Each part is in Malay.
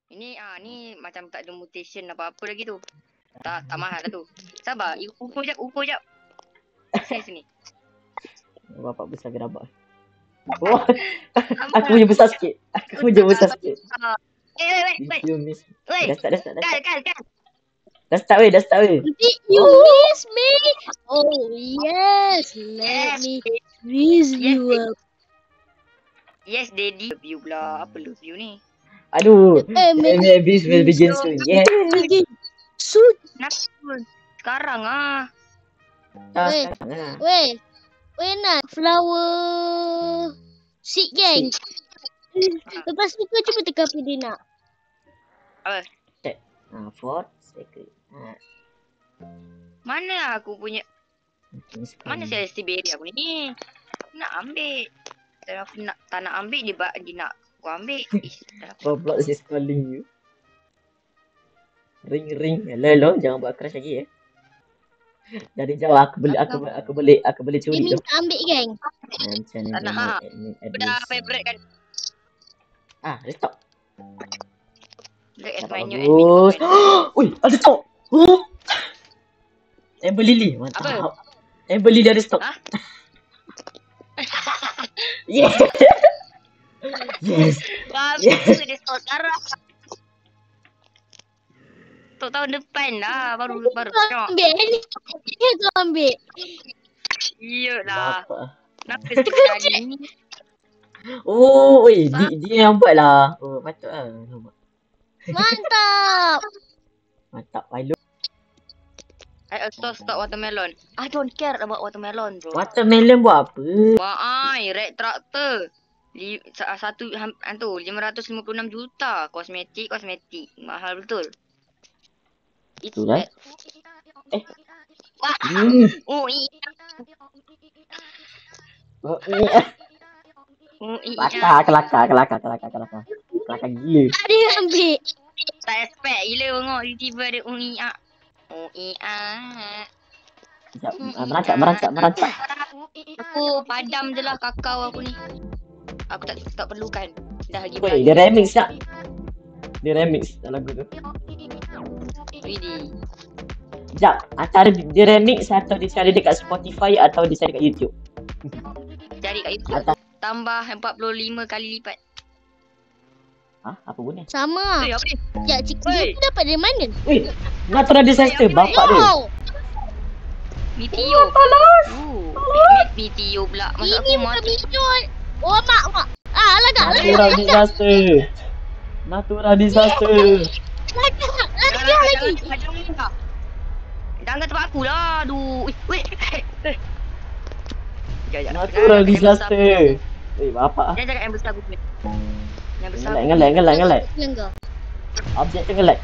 Ni macam tak ada mutation apa-apa lagi tu. Tak mahal lah tu. Sabar, ukur jap. Sini. Bapak besar gerabak. Oh, aku punya besar sikit. Wait. Wait. Dah start. Kal. Dah start weh. Did you miss me? Oh yes, let me raise you up. Yes, daddy. Love you pula. Apa love you ni? Aduh, Maybe Abyss will begin soon. Yeah. Soon. Kenapa? Sekarang ah. Wait, nak flower seed gang. Lepas tu kau cuba tekan apa dia nak. Apa? Fort secret. Mana aku punya? Mana saya Siberia aku ni? Nak ambil. Tak nak ambil dia nak aku ambil. Roblox is calling you. Ring. Hello, jangan buat crash lagi Dari jauh aku boleh curi Dia tu. minta ambil gang. Macam ni. Tak nak. Dah favorite kan? Dia stop. Look at my new Bagus. Ui, ada stop. Amber Lily, mantap. Amber Lily ada stop. Yes. Bagus dia stop sekarang. Untuk tahun depan lah baru Ambil ni. Dia ambil. Iyalah. Kenapa sekali ni? Oh, dia yang buat lah. Oh, patut lah. Mantap, I love. Stop watermelon. I don't care about watermelon bro. Watermelon buat apa? Red tractor. Satu 556 juta. Kosmetik. Mahal betul. Itulah. Wah. Kelakar gila. Tak dia ambil. Tak expect gila tengok tiba-tiba ada Sekejap, merancak. Aku padam je lah kakao aku ni. Aku tak perlukan. Dah lagi Weh, dia remix tak? Dia remix lagu tu. Widih. Sekejap, antara dia remix atau dia cari dekat Spotify atau dia cari kat YouTube? Cari kat YouTube. Tambah 45 kali lipat. Apa guna? Sama. Apa ni? Sekejap, cikgu tu dapat dari mana? Weh, natural disaster bapak dia. Meteor. Meteor pula. Masa Ini aku bukan mati. meteor. Oh, mak. Lagak. Natural disaster. Lagi. Jangan tempat aku lah. Aduh. Wait. Natural disaster. Weh, bapak. Jangan cakap yang besar aku punya. Yang besar. Ngelak. Lenggak. Objek tengah lag.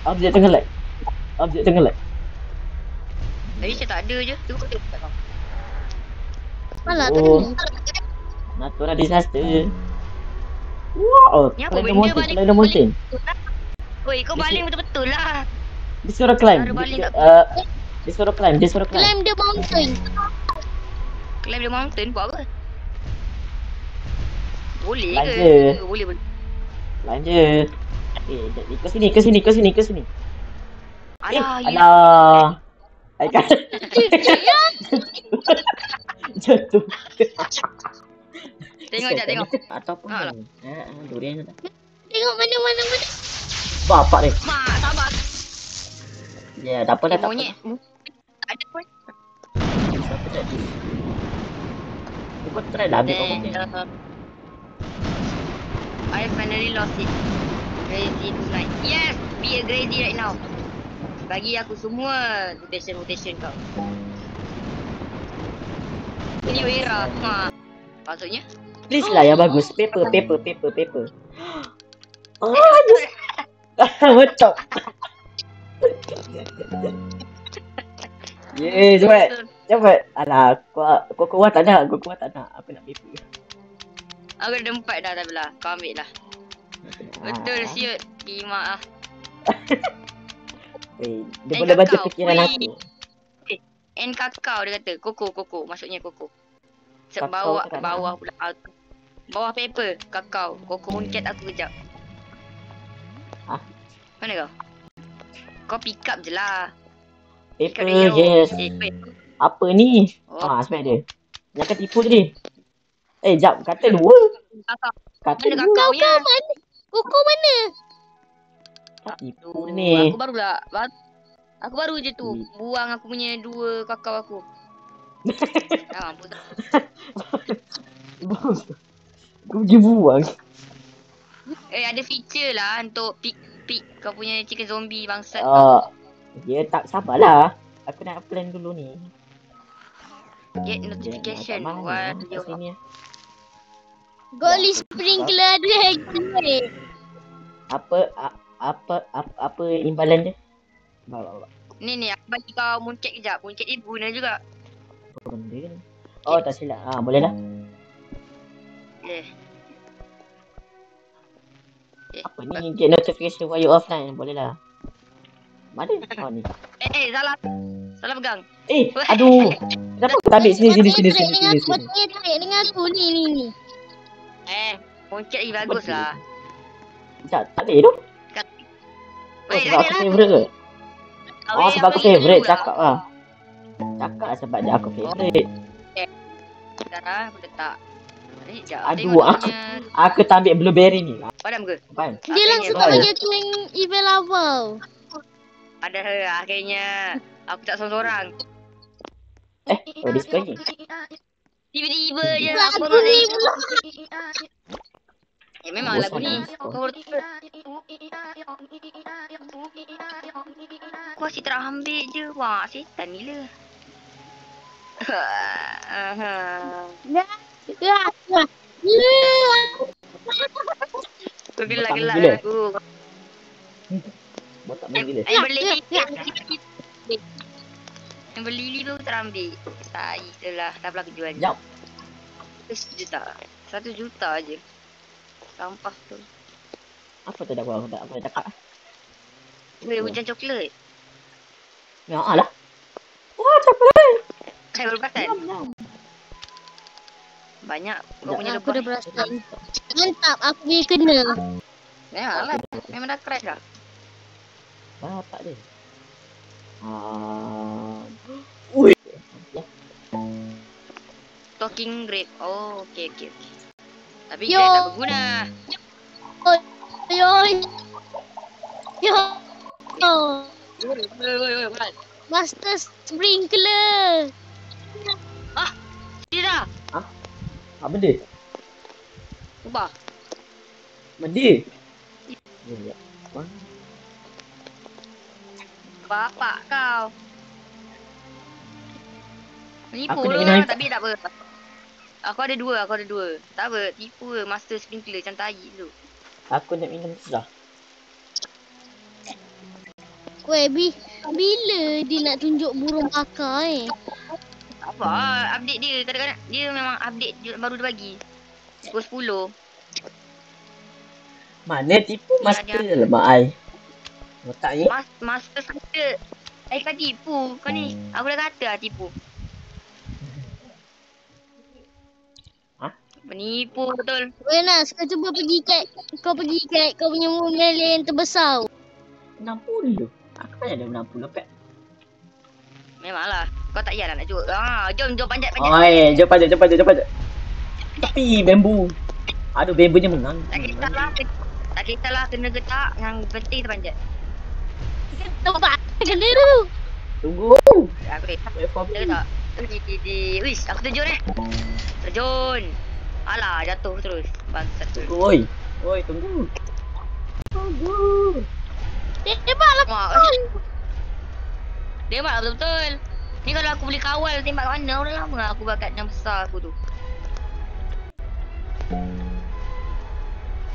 Tadi saya tak ada je. Tu kau tengok kat kau. Malah Oh. tadi. Natural disaster. Wow, Ni apa climb the benda mountain, baling? Oi, kau baling betul-betul lah. Dia suruh climb. Cara baling tak- Dia suruh climb. Climb the mountain. Climb the mountain buat apa? Boleh Climb ke? je. Boleh. Climb je. Ke sini. Alah, Alah. I kan. Jatuh. Tengok. Atau apa? Durian tu. Tengok mana. Bapak dia. Mak, sabar. Ya, tak apa dah. Tak apa. Monyet. Tak ada pun. Siapa tadi? Kau try lah ambil kau mungkin. I finally lost it. Crazy tonight. Yes! Be a crazy right now. Bagi aku semua mutation kau. Ini era. Maksudnya? Please lah yang bagus. Paper. Oh, betul. Yeay, cepat. Alah, kau kuat tak nak. Apa nak paper? Aku ada 4 dah tapi lah. Kau ambil lah. Betul siut. Kimak lah. Dia boleh baca fikiran aku. And kakao dia kata. Koko. Maksudnya koko. Kakao Bawah pula. Bawah paper. Kakao. Koko uncat aku kejap. Mana kau? Kau pick up je lah. Paper, Pick up yes. wait. Apa ni? Oh. Spek dia. Yang kan tipu tadi. Jap. Kata dua. Kakak. Kata Mana dua. kakak punya? Mana? Koko mana? Tak tipu Tuh, ni. aku baru lah. Aku baru je tu. Buang aku punya 2 kakao aku. Mampus tak? Kau pergi buang. Ada feature lah untuk pick kau punya chicken zombie bangsat Dia tak sabarlah. Aku nak plan dulu ni. Get notification. Kat mana? What Kat you sini. Golly sprinkler ada lagi. Apa imbalan dia? Bawa. Ni aku bagi kau mooncake kejap. Mooncake ni guna juga. Apa benda ni? Oh, tak silap. Boleh lah. Apa ni? Get notification while you offline. Boleh lah. Mana? Oh ni. Salah pegang. Aduh. Kenapa aku tak ambil sini. Buatnya tarik dengan aku ni. Mooncake lagi bagus lah. Sekejap, tak boleh tu. Sebab aku favourite ke? Sebab aku favourite. Cakap lah. Cakap sebab dia aku favourite. Sekarang aku letak. Aduh, aku tak ambil blueberry ni. Padam ke? Apaan? Dia langsung tak bagi aku yang evil lava. Ada akhirnya. Aku tak seorang-seorang. Dia suka ni. Tiba-tiba je Lagu aku ni memang lagu ni. Kau asyik terambil je. Wah, setan gila. Kau gelak-gelak aku. Botak main gila. Yang beli lili tu terambil. Tai je lah. Dah pula kejual. Jap. 1 juta. 1 juta je. Sampah tu. Apa tu dah buat? Aku tak cakap. Hujan coklat. Ya lah. Wah, coklat. Saya baru perasan. Banyak kau punya Aku dah lepas. perasan. Mantap, aku punya kena. Memang lah. Memang dah crash dah. Tak dia. Talking grape. Oh, okey. Tapi Yo. grape tak berguna. Yo. Master sprinkler. Dia dah. Apa benda? Ubah. Benda? Ya. Bapak kau. Menipu Aku nak lah, minum. tapi tak apa. Aku ada dua. Tak apa, tipu ke master sprinkler macam tai tu. Aku nak minum susah. Weh, bila dia nak tunjuk burung bakar Tak apa, update dia. Kadang-kadang dia memang update dia baru dia bagi. Pukul 10. Mana tipu master lemak ai. Otak ni. Master sprinkler. Kau tipu. Kau ni, aku dah kata lah tipu. Penipu betul. Weh Nas, kau cuba pergi kat kau punya melon yang terbesar. 60. Aku kan ada 60 pek. Memanglah. Kau tak payah nak cuba. Jom panjat. Jom panjat. Tapi bambu. Aduh, bambunya mengang. Tak kisahlah kena ke tak. Yang penting terpanjat. Nampak kena tu. Tunggu. Aku Wait for Kena me. tak? Wish, aku terjun Terjun. Alah, jatuh terus. Bangsat tu. Oi, tunggu. Tembak lah. Tembak lah betul-betul. Ni kalau aku boleh kawal tembak kat mana, dah lama lah aku bakat yang besar aku tu.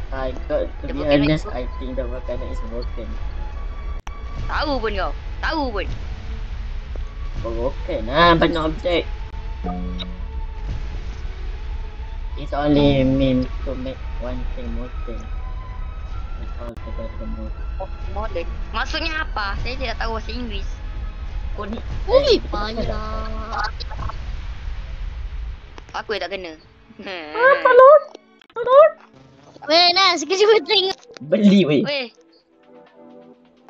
I got to be honest, I think the volcano is broken. Tahu pun kau. Broken banyak objek. It's only meant to make one thing modern. It's all together modern. Modern. Maksudnya apa? Saya tidak tahu bahasa Inggeris. Kau ni Ui, banyak. Aku yang tak kena. Tolong. Weh Nas, kau cuba tengok. Beli weh. Weh.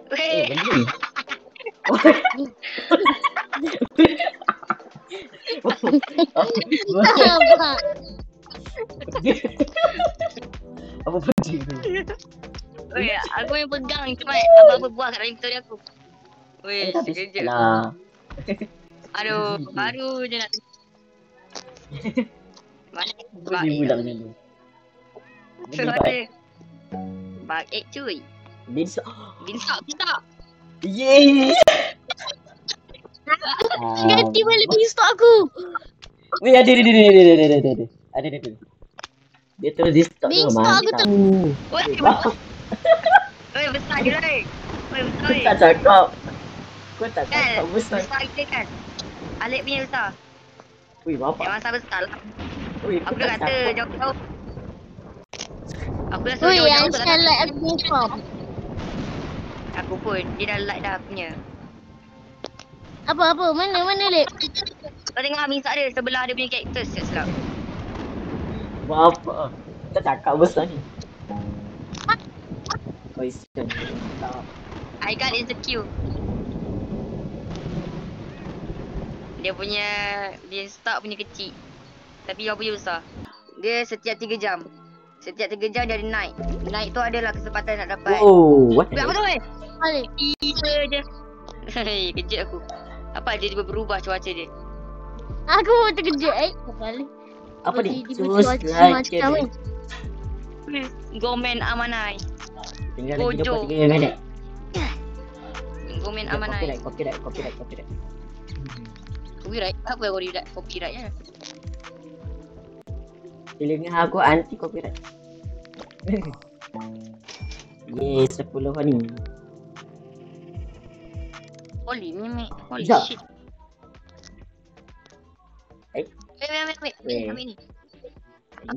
Weh. Beli. Apa? Apa benda tu? Weh, aku yang pegang cuma apa-apa buah kat dalam inventory aku. Weh, Tapi sekejap. salah. Aduh, baru je nak. Mana Bagi pula macam tu. tu ada. Bug egg cuy. Binsa. Binsak. Yeay. Ganti balik pistol aku. Weh, ada. Ada. Dia terus di stop tu. Pistol aku tu. Weh, weh besar je lah. Weh besar Kau weh. tak cakap. Kau tak Kan? cakap besar. Besar kita kan. Alik punya besar. Weh, Yang bapak. masa besar lah. Weh, Aku kau dah tak kata cakap. jauh-jauh. Aku dah suruh Oi, jauh-jauh yang tak salah datang. aku punya form. Aku pun. Dia dah like dah punya. Apa? Mana Lip? Kau tengok minsak dia sebelah dia punya cactus tak silap. Bapak. Kau cakap besar ni. Kau iskan. Tak. I got insecure. Dia punya beanstalk punya kecil. Tapi yang punya besar. Dia setiap 3 jam. Setiap 3 jam dia ada naik. Naik tu adalah kesempatan nak dapat. Oh, what Weh, apa tu weh? Balik. Tiba je. Hei, kejut aku. Apa dia tiba berubah cuaca dia. Aku pun terkejut Balik. Apa ni? Tiba-tiba Sus cuaca like macam dia. ni. Gomen Amanai. Tinggal lagi Bojo. 23 minit. Gomen Amanai. Copyright. Copyright? Apa yang kau copyright ya? Telinga aku anti copyright. Yeay, 10 ni. Holy meme. Holy Sekejap. shit. Eh? Wait. Ambil ni.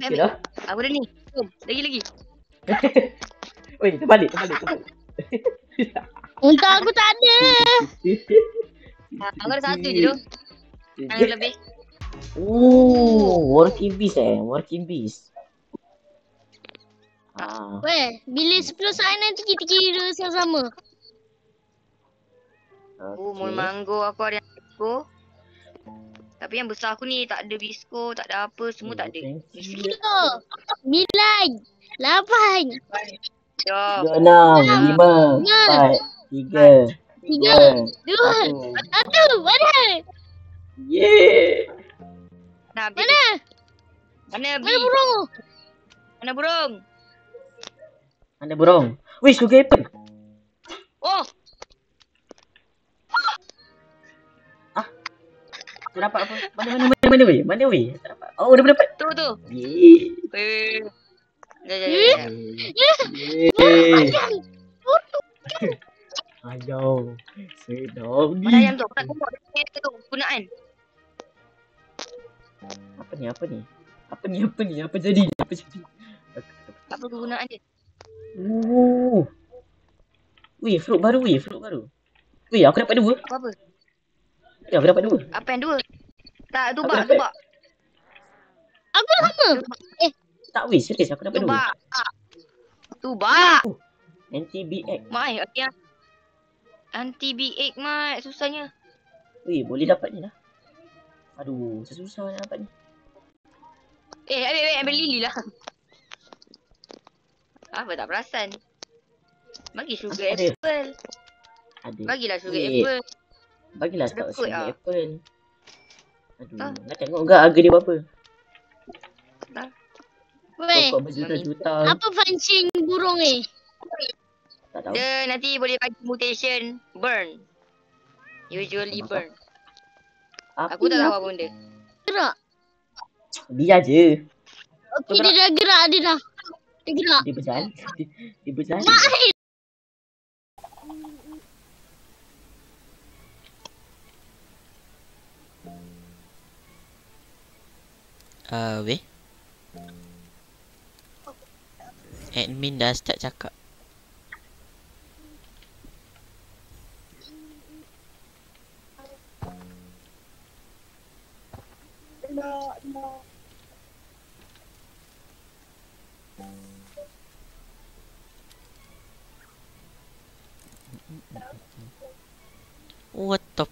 Itu dah. Aku dah ni. Jom. Lagi. Weh, terbalik. Untuk aku tak ada. Aku ada satu je tu. Yang lebih. Working beast. Weh, bila 10 saat nanti kita kira sama-sama. Mul mango aku ada yang bisko. Tapi yang besar aku ni tak ada bisko, tak ada apa, semua tak ada. Mesti. 9, 8, Jom. 6, 5, 4, 3, 3, 1. 2, 1. Mana? Yeay. Mana burung? Mana burung? Mana burung? Weh, sugar apple. Oh, Aku dapat apa? Mana weh? Tak dapat. Oh, dah dapat. tu. Yeay. Jap. Yeay. Aduh. Sedap ni. Mana ayam tu? Aku nak tengok dia tu gunaan. Apa ni? Apa jadi? Apa kegunaan dia? Weh, fruit baru. Weh, aku dapat 2. Apa? Ya, aku dapat 2. Apa yang dua? Tak, Aku tubak. dapat. Aku sama. Tak weh, serius aku dapat 2. Tubak. NTBX. Mai, yang anti BX mai susahnya. Weh, boleh dapat ni lah. Aduh, susah nak dapat ni. Ambil lili lah. Apa tak perasan? Bagi sugar Ada. apple. Ada. Bagilah sugar Weh, apple. bagilah stok Ada kot sugar lah. apple. Aduh, nak tengok enggak harga dia berapa? Weh, Pokok berjuta-juta. apa function burung ni? Tak tahu. Dia nanti boleh bagi mutation burn. Usually burn. Aku tak tahu apa benda. Gerak. Biar je. Okey, dia dah gerak. Dia gerak. Dia berjalan. Dia berjalan. Weh. Admin dah start cakap. What the...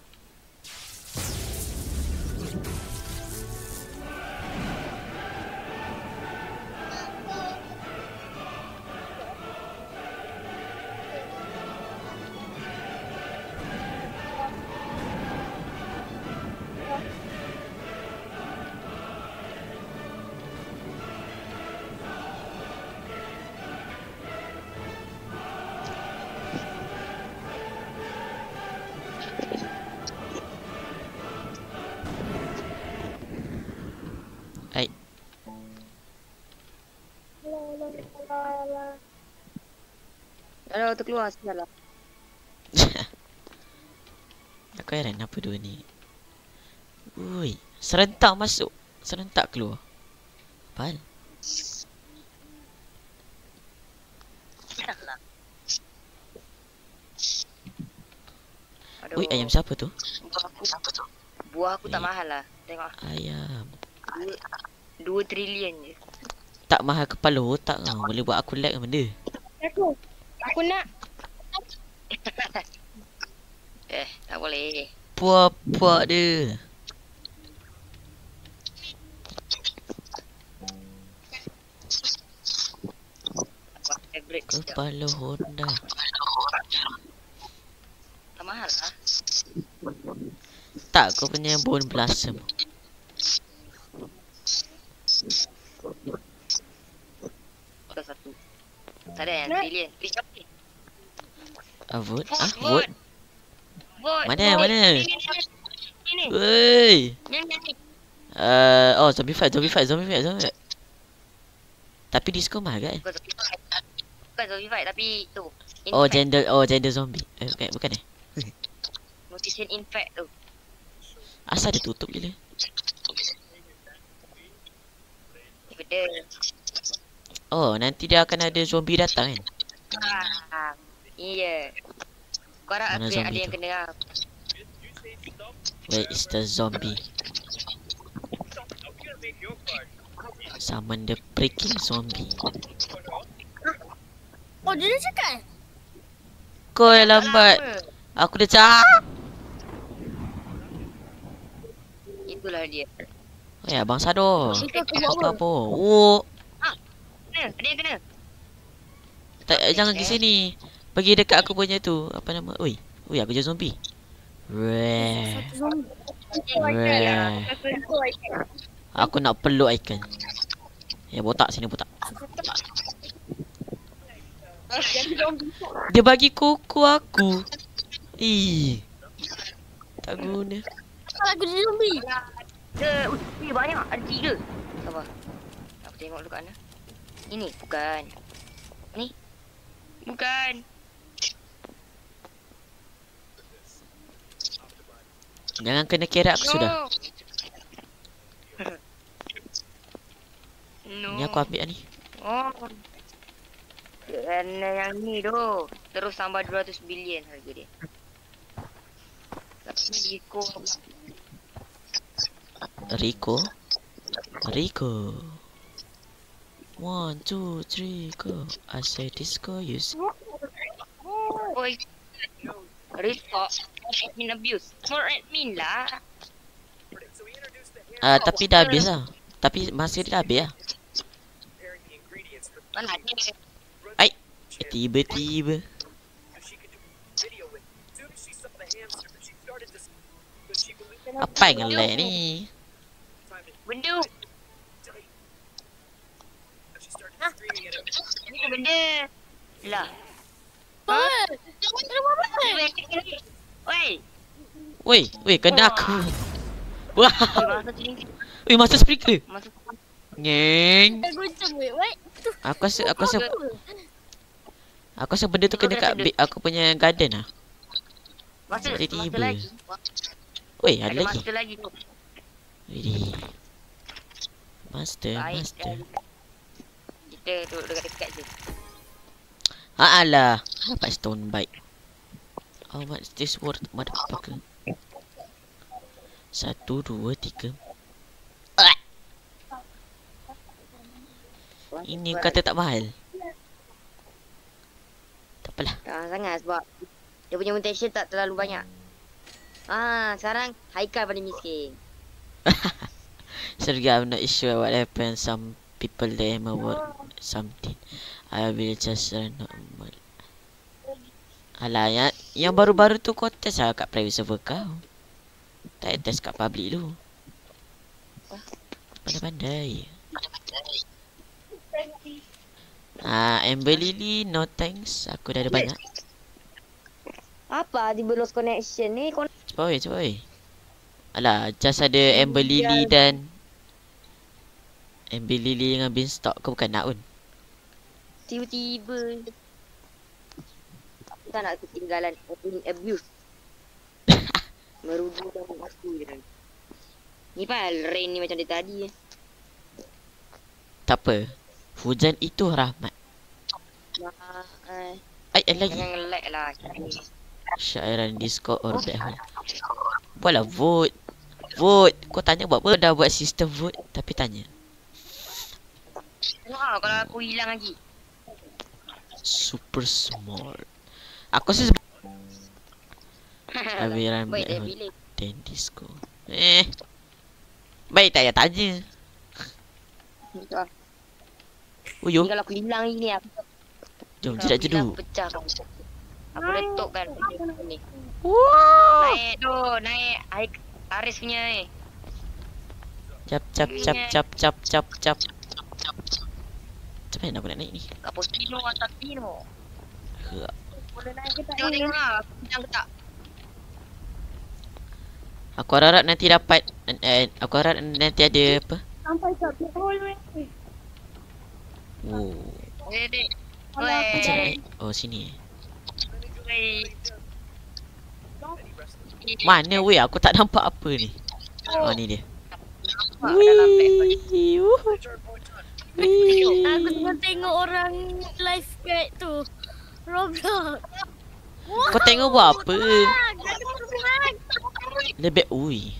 Ai. Kalau terkeluar salah. Aku heran apa dua ni. Ui, serentak masuk, serentak keluar. Apaan? Ui, ayam siapa tu? Buah aku tak mahal lah. Tengok. Ayam. 2 trilion je. Tak mahal kepala otak kau. Boleh buat aku lag benda. Aku nak. Tak boleh. Puak-puak dia. Favorite. Kepala Honda. Tak mahal lah. Tak, kau punya bone blossom. Kau satu. Tak ada yang trilion. Vote? Ah, Vote. vote? Mana? Ini. Wey. Ni. Oh, zombie fight. Tapi disco mahal kan? Bukan zombie fight tapi tu. Oh, Infect. gender zombie. Bukan eh? Mutation infect tu. Asal dia tutup gila? Benda. Oh, nanti dia akan ada zombie datang kan? Iya. Kau harap Mana aku yang ada zombie yang tu? kena lah. Where is the zombie? Summon the freaking zombie. Oh, dia dah cakap? Kau yang lambat. Aku dah cakap. Itulah dia. Oh ya, Abang Sado. Itu aku buat apa? Apa? Oh, Kena. Ada yang kena. tak, jangan ke sini. Pergi dekat aku punya tu. Apa nama? Oi, aku jadi zombie. Weh. Satu zombie. Weh. Aku nak peluk icon. Ya, botak sini botak. Dia bagi kuku aku. Ih. Tak guna. Aku jadi zombie. Banyak. Ada 3. Sabar. Aku tengok dulu kat mana. Ini. Bukan. Ni. Bukan. Jangan kena kerak aku sudah. No. Ni aku ambil ni. Oh. Kerana yang ni tu. Terus tambah 200 bilion harga dia. Tapi Rico. Rico. 1, 2, 3, go. I say disco use. Oi. Rico. Admin abuse. More admin lah. Tapi dah habis lah. Tapi masih dah habis lah. Mana ada. Ai. Tiba-tiba. Apa yang ngelak ni? Benda. Ni benda. Lah. Oi. Woi, kena aku. Wah. Woi, masuk speaker. Masuk. Ngeng. Aku macam wait. Aku rasa benda tu kena kat aku punya garden lah. Masuk Tiba-tiba. lagi. Woi, ada lagi. Master lagi tu. Wih. Master. Kita duduk dekat-dekat je. Alah. Dapat stone bike. How much this worth, motherfucker? 1, 2, 3. Ini kata tak mahal. Tak apalah. Tak sangat sebab Dia punya mutation tak terlalu banyak. Sekarang Haikal paling miskin. Sergey, I'm not sure what happened. Some people they work something. I will just run normal. Alah, yang baru-baru tu kau test lah kat private server kau. Tak test kat public tu. Pandai-pandai. Amber Lily, no thanks. Aku dah ada banyak. Apa tiba lost connection ni? Cepat oi. Alah, just ada Amber Lily dan Amber Lily dengan Beanstalk. Kau bukan nak pun. Tiba-tiba tak nak ketinggalan abuse. Merujuk dalam aku je. Ni pal rain ni macam dia tadi. Tak apa. Hujan itu rahmat. Lagi. Jangan lag lah. Syairan Discord or black hole. Buatlah vote. Vote. Kau tanya buat apa? Dah buat sistem vote tapi tanya. Kalau aku hilang lagi. Super small. Aku rasa Aviran black hole dan disco. Baik tak payah tanya. Uyo. Kalau aku hilang ni aku Jom tidak jeduk. Pecah kau. Aku letup kan ni. Wow. Naik tu, naik Aris punya ni. Cap. Macam mana aku nak naik ni? Cappuccino atau Pino. Boleh naik ke tak? Tengok lah, aku bilang ke tak? Aku harap nanti dapat aku harap nanti ada apa? Sampai kat hole weh. Oh. Dek. Macam naik. Oh sini. Mana weh? Aku tak nampak apa ni. Oh ni dia. Wih. Aku tengah tengok orang live kat tu. Roblox. Kau tengok buat apa? Lebih ui.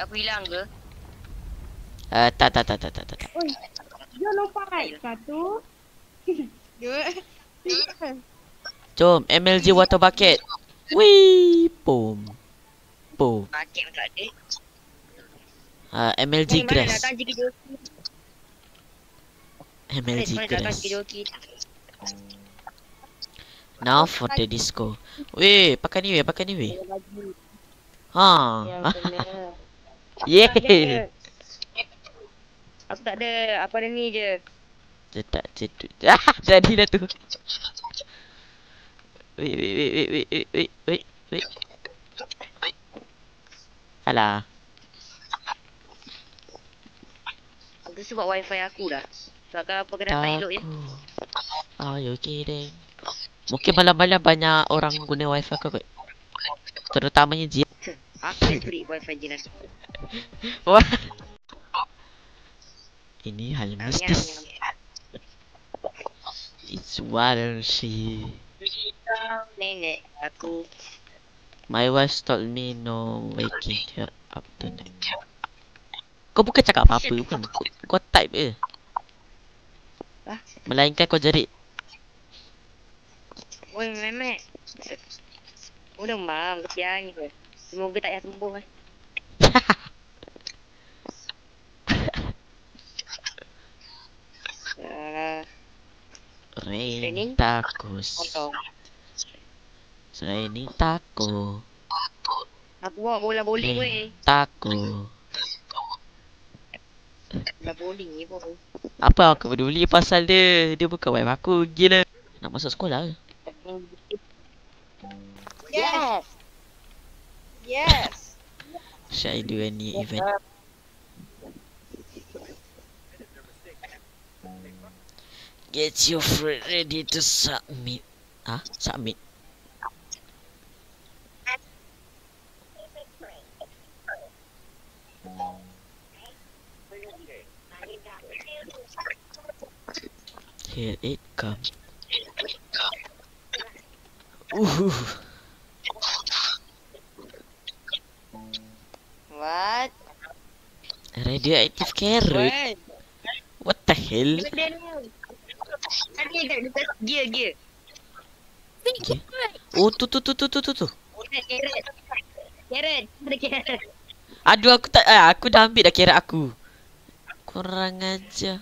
Aku hilang ke? Tak. Dia lompat. Satu. Dua. Jom MLG water bucket. Wih, boom. Pakai tak ada. MLG grass. MLG grass. Now for the disco. Weh, pakai ni weh. Yeah. Aku tak ada apa ni je. Tak cedut. Jadi dah tu. Wait. Alah. Aku sebab wifi aku dah. Sebabkan apa kena tak elok je. Oh, you kidding. Mungkin malam-malam banyak orang guna wifi kau kot. Terutamanya Jin. Aku yang beri wifi Jin aku. Wah. Ini hal mistis. It's water she. Nenek aku. My wife told me no waking her up tonight. Kau bukan cakap apa-apa pun. Kau type je. Melainkan kau jerit. Oi, memek. Udah mam, kesian je. Semoga tak payah sembuh kan. Raining tacos. Raining taco. Aku bawa bola bowling weh. Taco. Bola bowling ni pun. Apa aku peduli pasal dia? Dia bukan wife aku. Gila. Nak masuk sekolah ke? Yes. Should I do any event? Get your friend ready to submit. Submit. Here it comes. What? Radioactive carrot. What the hell? Gear. Okay. Oh, tu. Carrot. Ada carrot. Aduh, aku dah ambil dah carrot aku. Kurang aja.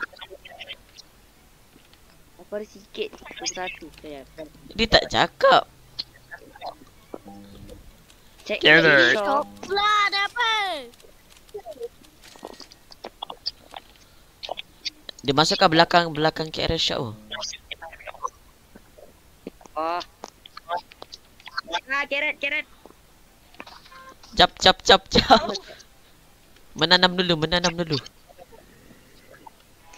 Aku ada sikit. Satu. Dia tak cakap. Check Carrot. shop. Lah, dah apa? Dia masukkan belakang carrot shop tu. Oh. Carrot. Cap. Menanam dulu.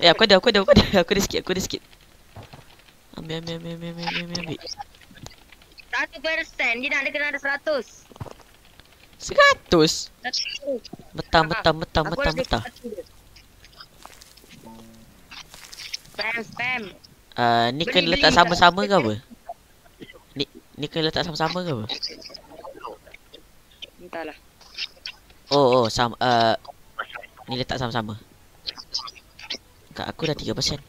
Aku ada sikit. Ambil. 100%. Dia nak ada kena ada 100. 100. 100. Mentah. Aku ada 100. Spam. Ni kena letak sama-sama ke apa? Ni kena letak sama-sama ke apa? Entahlah. Oh, sama. Ni letak sama-sama. Kat aku dah 3%.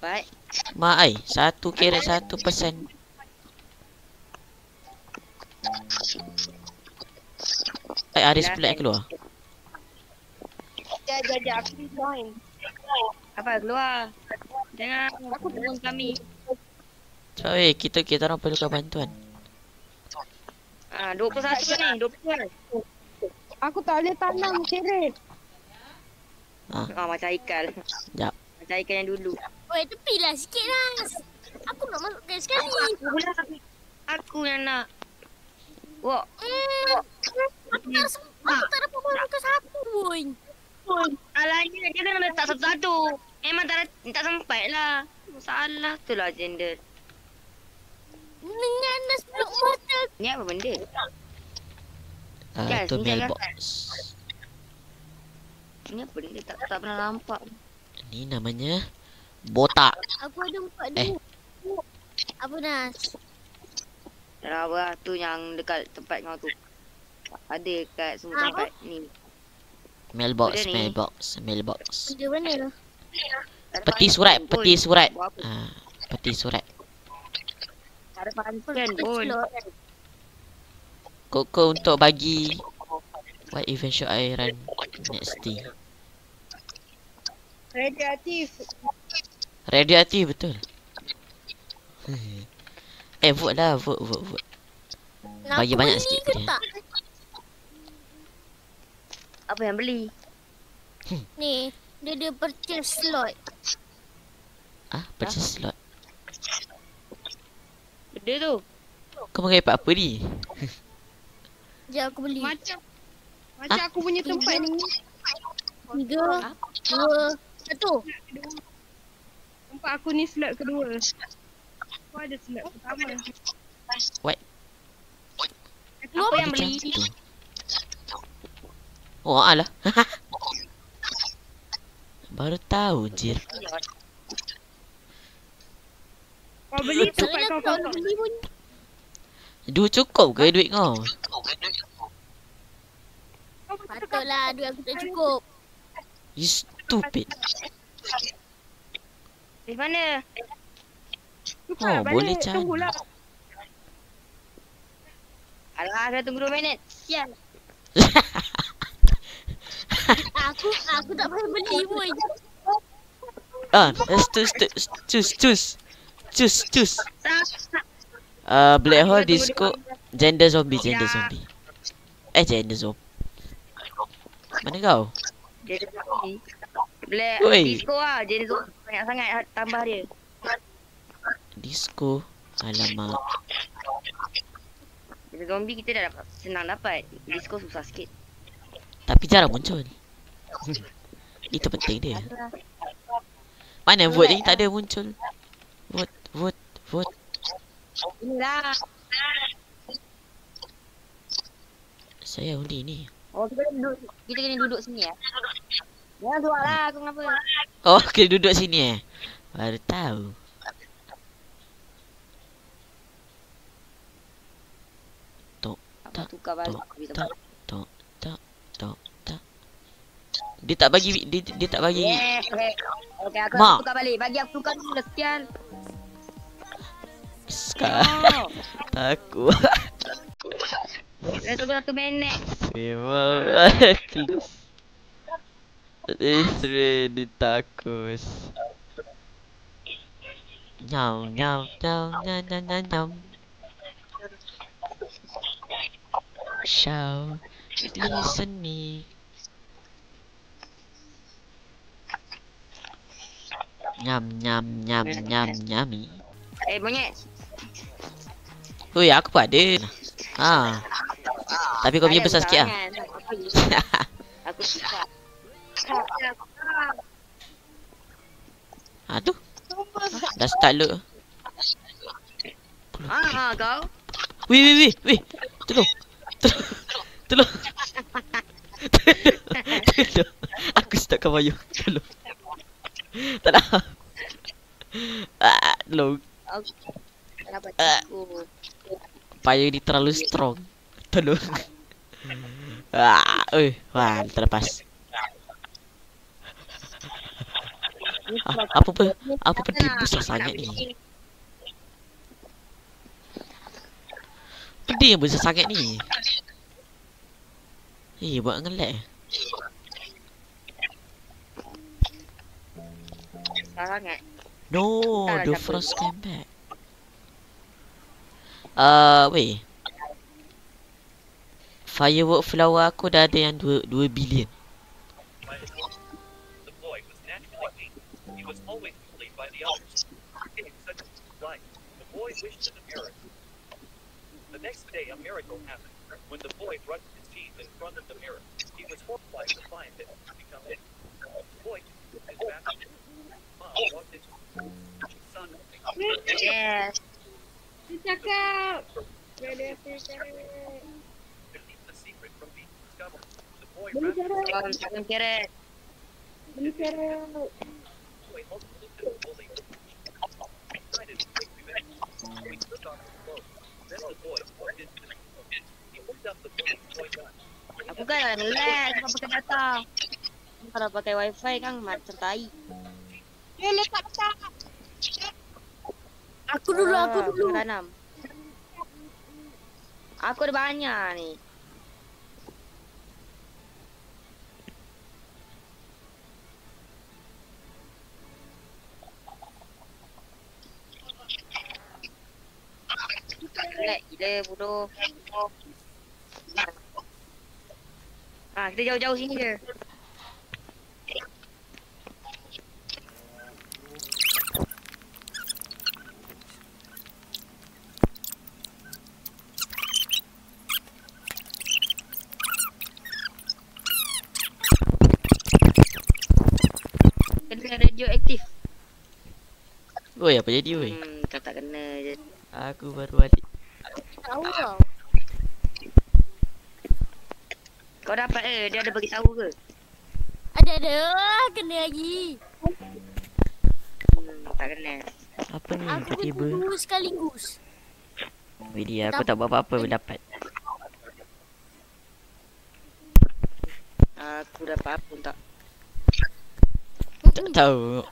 4. Mak ai, 1 carrot 1%. Aris pula yang keluar. Jajah, aku join. Apa keluar? Jangan aku tolong kami. Sebab kita orang perlukan bantuan. 21 ni, 20. Aku tak boleh tanam carrot. Macam Haikal. Jap. Macam Haikal yang dulu. Oi, tepilah sikit lah. Aku nak masukkan sekali. Aku yang nak. Wah. Aku tak dapat masukkan satu pun. Alahnya dia kena letak satu-satu. Memang tak sempat lah. Masalah tu lah gender. Dengan nas blok mata. Ni apa benda? Tu ni mailbox. Ni apa benda? Tak pernah nampak. Ni namanya botak. Aku ada 4 dua. Apa Nas? Dah apa tu yang dekat tempat kau tu. Ada kat semua tempat ni. Mailbox. Benda mana? Peti surat. Peti surat. Tak ada pantun pun. Kau untuk bagi what event should I run next day? Radioaktif betul. Vote lah, vote. Bagi banyak sikit dia. Apa yang beli? Ni, dia ada purchase slot. Purchase slot. Benda tu. Kau mengapa apa ni? Sekejap aku beli. Macam aku punya tempat ni. 3, 2, 1. Tempat aku ni slot kedua. Aku ada slot pertama. What? Apa yang beli? Oh, alah. Baru tahu, Jir. Kau beli tempat Soalnya kau aku tak kosong. beli pun. Duit cukup ke duit kau? Patutlah duit aku tak cukup. You stupid. Di mana? Oh, boleh cari. Tunggulah. Alah, kena tunggu 2 minit. Sial. Aku tak payah beli pun. Choose. Black hole, disco, gender zombie. Gender zombie. Mana kau? Dia ni. Black Oi. disco lah. Jenis banyak sangat tambah dia. Disco. Alamak. Jenis zombie kita dah dapat. Senang dapat. Disco susah sikit. Tapi jarang muncul. Itu penting dia. Mana vote ni tak ada muncul. Vote. Inilah. Saya undi ni. Oh, kita kena duduk sini ya. Jangan duduk lah. Aku kenapa? Oh, kena duduk sini Baru tahu. Aku tukar balik. Tok. Dia tak bagi dia tak bagi. Yes, okay. Okay, aku Mak. tukar balik. Bagi aku tukar dulu sekian. Sekarang takut. Dah tunggu 1 minit. Memang ready takut. Nyau nyau nyau nyau nyau nyau nyau. Show listen me. Nyam nyam nyam nyam nyami. Monyet. Oi, aku pun ada. Ha. Tapi kau punya besar sikit lah. Aku suka. Ha tu. Dah start load. Kau. Weh. Tolong. Tolong. Aku startkan payung. Tolong. Tak nak. Tolong. Kenapa aku? Payung ni terlalu strong. Tolong. Wah, terlepas. Apa pedih besar sangat ni? Pedih yang besar sangat ni. Buat ngelag. Sangat. No, the frost came back. Weh. Firework flower aku dah ada yang 2 billion. The boy was naturally weak. He was always bullied by the others. He such a life. The boy wished for the miracle. The next day, a miracle happened. When the boy brushed his teeth in front of the mirror, he was horrified to find it become it. The boy took his back. Mom walked his son. Yes. Dia cakap. Dia cakap. Believe the secret from being discovered. The boy Beli ran carrot. Jangan kira. Beli carrot. away ultimately to the bully. He tried to take revenge. He took off his clothes. Then the boy walked into the room. He picked up the bully's toy gun. Aku kan lag sebab pakai data. Kalau pakai wifi kan macam tai. Dia letak tak. Aku dulu. Tanam. Aku ada banyak ni. Lag gila bodoh. Kita jauh-jauh sini je. Kena radioaktif. Oi, apa jadi oi? Kau tak kena je. Aku baru balik. Tahu tau. Kau dapat dia ada bagi tahu ke? Ada. Kena lagi. Tak kena. Apa ni Aku tiba-tiba? dulu sekaligus. Weh dia, aku tak buat apa-apa pun dapat. Aku dapat apa pun tak. Tak tahu.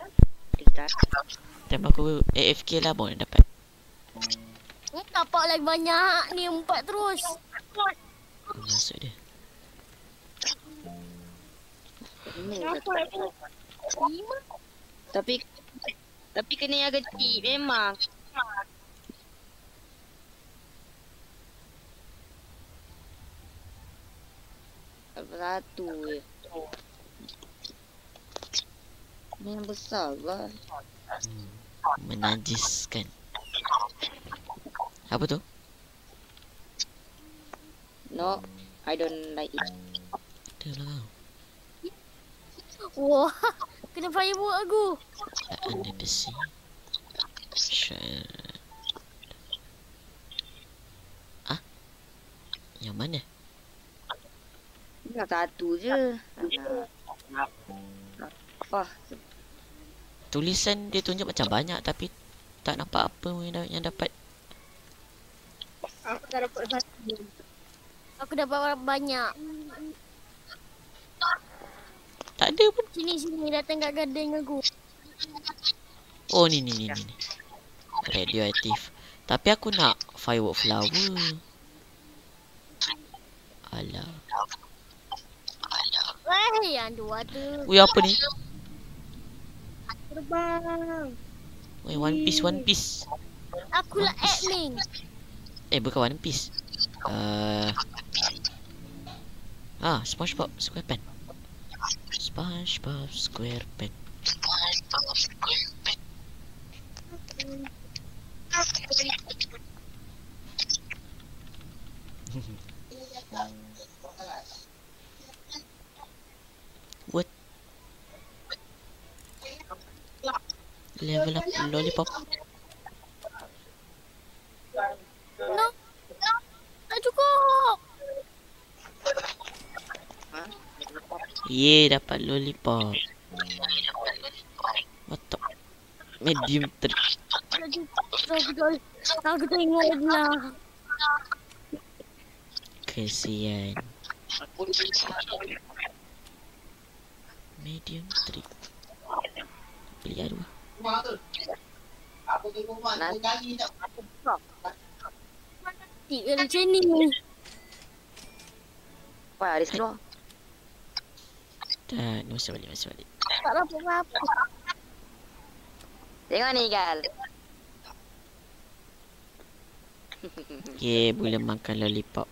Tak. Time aku AFK lah baru dapat. Dapat lagi banyak ni 4 terus. Aku masuk dia. Tapi kena yang kecil memang. Satu je. Ni yang besar kan. Menajiskan. Apa tu? No, I don't like it. Dah lah. Wah, kena firework aku. Under the sea. Sure. Yang mana? Tinggal satu je. Tulisan dia tunjuk macam banyak tapi tak nampak apa yang dapat. Aku tak dapat satu. Aku dapat banyak. Tak ada pun. Sini datang kat garden aku. Oh ni. Radioaktif. Tapi aku nak firework flower. Alah. Weh, yang dua tu. Ui, apa ni? Terbang. Ui, One Piece. Aku lah admin. Bukan One Piece. SpongeBob SquarePants. SpongeBob SquarePants. What? Level up lollipop. No. Tak cukup. Dapat lollipop. What the? Medium Tak cukup. Aku tengok lah. Kesian. Medium trick. Beli aduh. Tiga macam ni. Wah, ada seluar. Tak, masuk balik. Tak dapat apa-apa. Tengok ni, Gal. Boleh makan lollipop.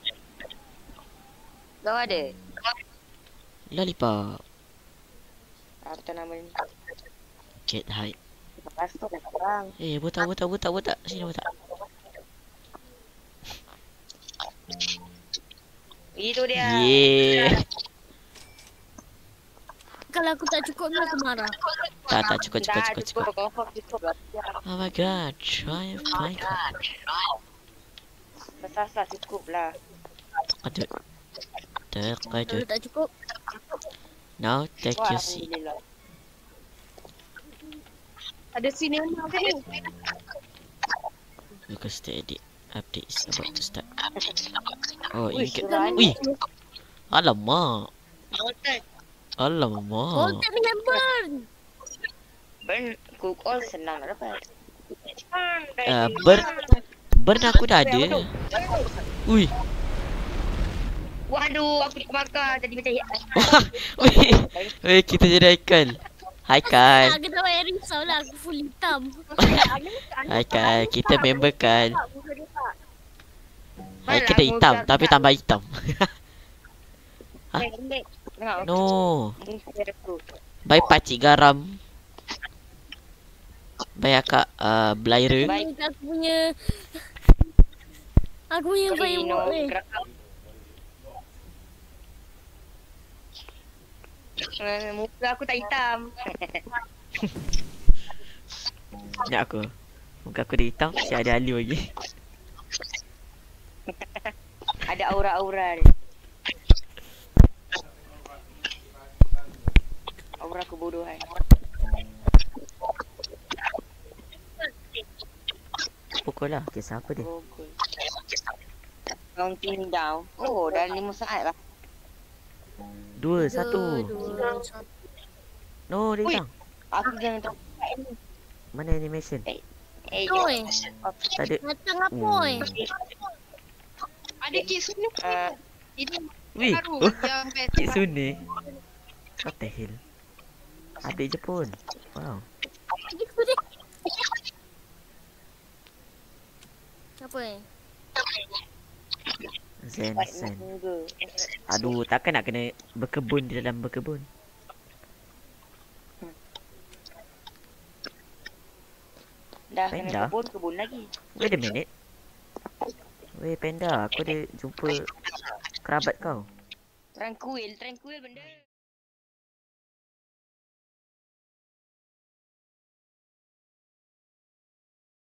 Kau ada? Lollipop. Apa nama ni? Cat hide. Lepas tu dah korang. Botak. Sini botak. Itu dia. Kalau aku tak cukup ni aku marah. Tak cukup. Cukup lah. Oh my god, try and find her. Besar cukup lah. Kalau tak cukup. Now take Wah, your seat. Alhamdulillah. Ada sinema ke ni? Because the edit update is about to start. Oh, Ui, ingat. Suran. Ui. Alamak. Voltage. Alamak. Voltage dengan burn. Burn cook all senang nak dapat. Burn aku dah ada. Ui. Waduh, aku dibakar tadi macam Weh, kita jadi Haikal. Haikal. Aku tak payah risau lah. Aku full hitam. Haikal, kita member kan. Haikal dah hitam, tapi tambah hitam. No. Baik pakcik garam. Baik akak Blaira. Aku punya firework ni. Muka aku tak hitam. Nak aku. Muka aku dah hitam, si ada alu lagi. Ada aura-aura dia. Aura kebodohan. Pukul lah, kisah apa dia? Pukul. Counting down. Oh, dah 5 saat lah. 2, 1. No, dia hilang. Aku jangan tahu. Mana animation? Oi. Tak ada. Datang apa oi? Ada kit sini. Ini Wih, baru yang best. Cik Suni. What the hell? Ada je pun. Wow. Apa ni? Zen. Aduh, takkan nak kena berkebun di dalam berkebun. Dah Panda? kena kebun lagi. Wait a minute. Weh, Panda, aku ada jumpa kerabat kau. Tranquil benda.